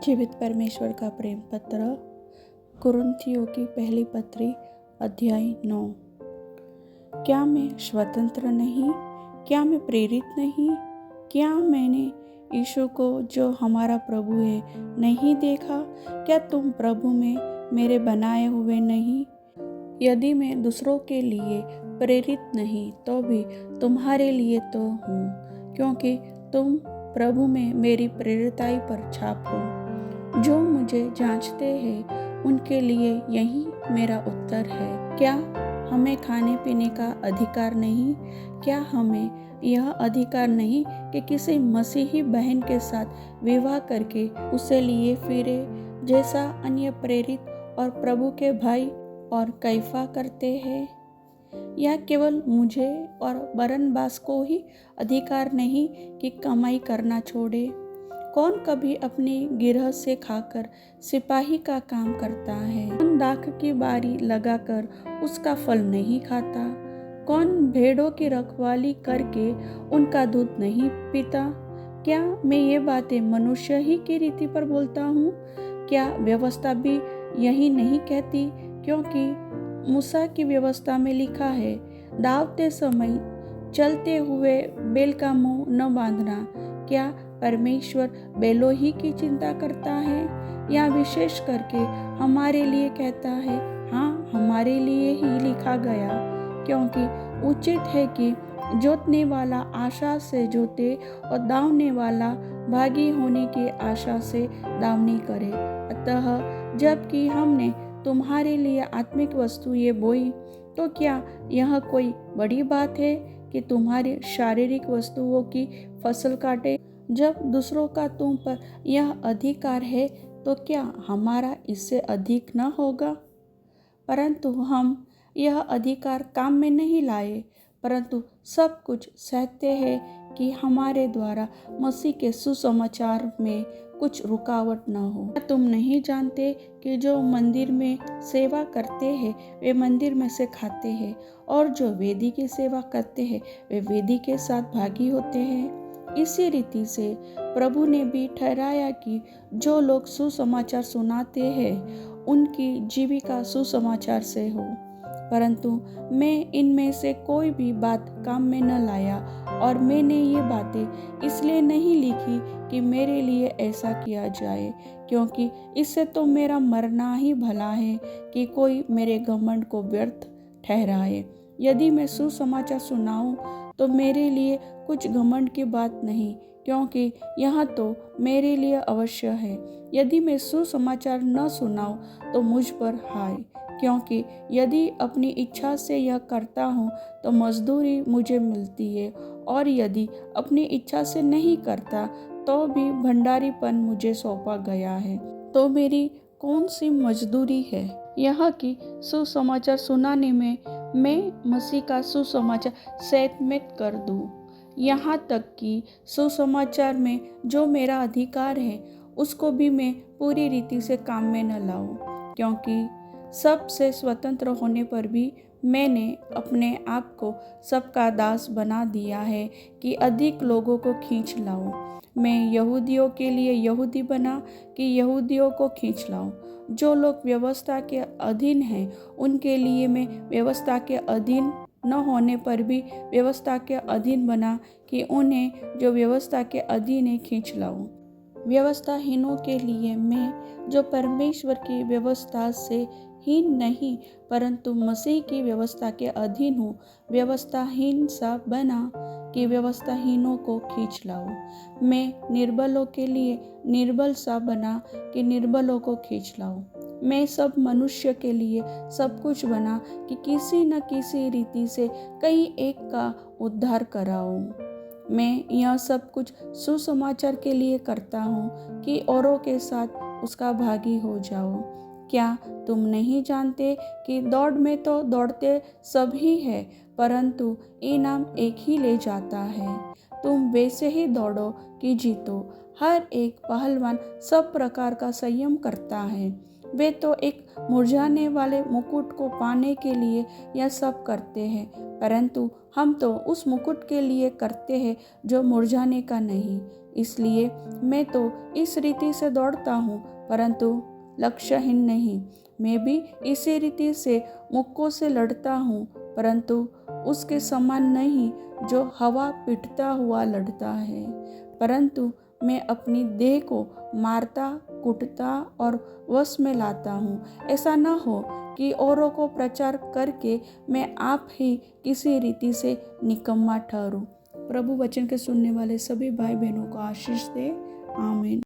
जीवित परमेश्वर का प्रेम पत्र कुरिन्थियों की पहली पत्री अध्याय 9। क्या मैं स्वतंत्र नहीं? क्या मैं प्रेरित नहीं? क्या मैंने यीशु को जो हमारा प्रभु है नहीं देखा? क्या तुम प्रभु में मेरे बनाए हुए नहीं? यदि मैं दूसरों के लिए प्रेरित नहीं तो भी तुम्हारे लिए तो हूँ, क्योंकि तुम प्रभु में मेरी प्रेरिताई पर छाप हो। जो मुझे जांचते हैं उनके लिए यही मेरा उत्तर है। क्या हमें खाने पीने का अधिकार नहीं? क्या हमें यह अधिकार नहीं कि किसी मसीही बहन के साथ विवाह करके उसे लिए फिरे, जैसा अन्य प्रेरित और प्रभु के भाई और कैफा करते हैं? या केवल मुझे और बरनबास को ही अधिकार नहीं कि कमाई करना छोड़े? कौन कभी अपनी गिरह से खाकर सिपाही का काम करता है? कौन दाख की बारी लगाकर उसका फल नहीं खाता? कौन भेड़ों की रखवाली करके उनका दूध नहीं पीता? क्या मैं ये बातें मनुष्य ही की रीति पर बोलता हूँ? क्या व्यवस्था भी यही नहीं कहती? क्योंकि मूसा की व्यवस्था में लिखा है, दावते समय चलते हुए बैल का मुंह न बांधना। क्या परमेश्वर बैलों ही की चिंता करता है, या विशेष करके हमारे लिए कहता है? हाँ, हमारे लिए ही लिखा गया, क्योंकि उचित है कि जोतने वाला आशा से जोते और दावने वाला भागी होने की आशा से दावनी करे। अतः जबकि हमने तुम्हारे लिए आत्मिक वस्तुएं बोई, तो क्या यह कोई बड़ी बात है कि तुम्हारी शारीरिक वस्तुओं की फसल काटे? जब दूसरों का तुम पर यह अधिकार है तो क्या हमारा इससे अधिक न होगा? परंतु हम यह अधिकार काम में नहीं लाए, परंतु सब कुछ सहते हैं कि हमारे द्वारा मसीह के सुसमाचार में कुछ रुकावट न हो। क्या तुम नहीं जानते कि जो मंदिर में सेवा करते हैं वे मंदिर में से खाते हैं, और जो वेदी की सेवा करते हैं वे वेदी के साथ भागी होते हैं? इसी रीति से प्रभु ने भी ठहराया कि जो लोग सुसमाचार सुनाते हैं उनकी जीविका सुसमाचार से हो। परंतु मैं इनमें से कोई भी बात काम में न लाया, और मैंने ये बातें इसलिए नहीं लिखी कि मेरे लिए ऐसा किया जाए, क्योंकि इससे तो मेरा मरना ही भला है कि कोई मेरे घमंड को व्यर्थ ठहराए। यदि मैं सुसमाचार सुनाऊं तो मेरे लिए कुछ घमंड की बात नहीं, क्योंकि यह तो मेरे लिए अवश्य है। यदि मैं सुसमाचार न सुनाऊं तो मुझ पर हाय, क्योंकि यदि अपनी इच्छा से यह करता हूँ तो मजदूरी मुझे मिलती है, और यदि अपनी इच्छा से नहीं करता तो भी भंडारीपन मुझे सौंपा गया है। तो मेरी कौन सी मजदूरी है? यह कि सुसमाचार सुनाने में मैं मसीह का सुसमाचार सत्मित कर दूं। यहाँ तक कि सुसमाचार में जो मेरा अधिकार है उसको भी मैं पूरी रीति से काम में न लाऊं, क्योंकि सबसे स्वतंत्र होने पर भी मैंने अपने आप को सबका दास बना दिया है कि अधिक लोगों को खींच लाऊं। मैं यहूदियों के लिए यहूदी बना कि यहूदियों को खींच लाऊं। जो लोग व्यवस्था के अधीन हैं उनके लिए मैं व्यवस्था के अधीन न होने पर भी व्यवस्था के अधीन बना कि उन्हें जो व्यवस्था के अधीन है खींच लाऊं। व्यवस्थाहीनों के लिए मैं, जो परमेश्वर की व्यवस्था से हीन नहीं परंतु मसीह की व्यवस्था के अधीन हूँ, व्यवस्थाहीन सा बना कि व्यवस्थाहीनों को खींच लाऊं। मैं निर्बलों के लिए निर्बल सा बना कि निर्बलों को खींच लाऊं। मैं सब मनुष्य के लिए सब कुछ बना कि किसी न किसी रीति से कई एक का उद्धार कराऊं। मैं यह सब कुछ सुसमाचार के लिए करता हूँ कि औरों के साथ उसका भागी हो जाओ। क्या तुम नहीं जानते कि दौड़ में तो दौड़ते सभी हैं, परंतु इनाम एक ही ले जाता है? तुम वैसे ही दौड़ो कि जीतो। हर एक पहलवान सब प्रकार का संयम करता है। वे तो एक मुरझाने वाले मुकुट को पाने के लिए यह सब करते हैं, परंतु हम तो उस मुकुट के लिए करते हैं जो मुरझाने का नहीं, इसलिए मैं तो इस रीति से दौड़ता हूँ, परंतु लक्ष्यहीन नहीं। मैं भी इसी रीति से मुक्कों से लड़ता हूँ, परंतु उसके समान नहीं जो हवा पीटता हुआ लड़ता है। परंतु मैं अपनी देह को मारता, कूटता और वश में लाता हूँ। ऐसा न हो कि औरों को प्रचार करके मैं आप ही किसी रीति से निकम्मा ठहरूं। प्रभु वचन के सुनने वाले सभी भाई बहनों को आशीष दे। आमीन।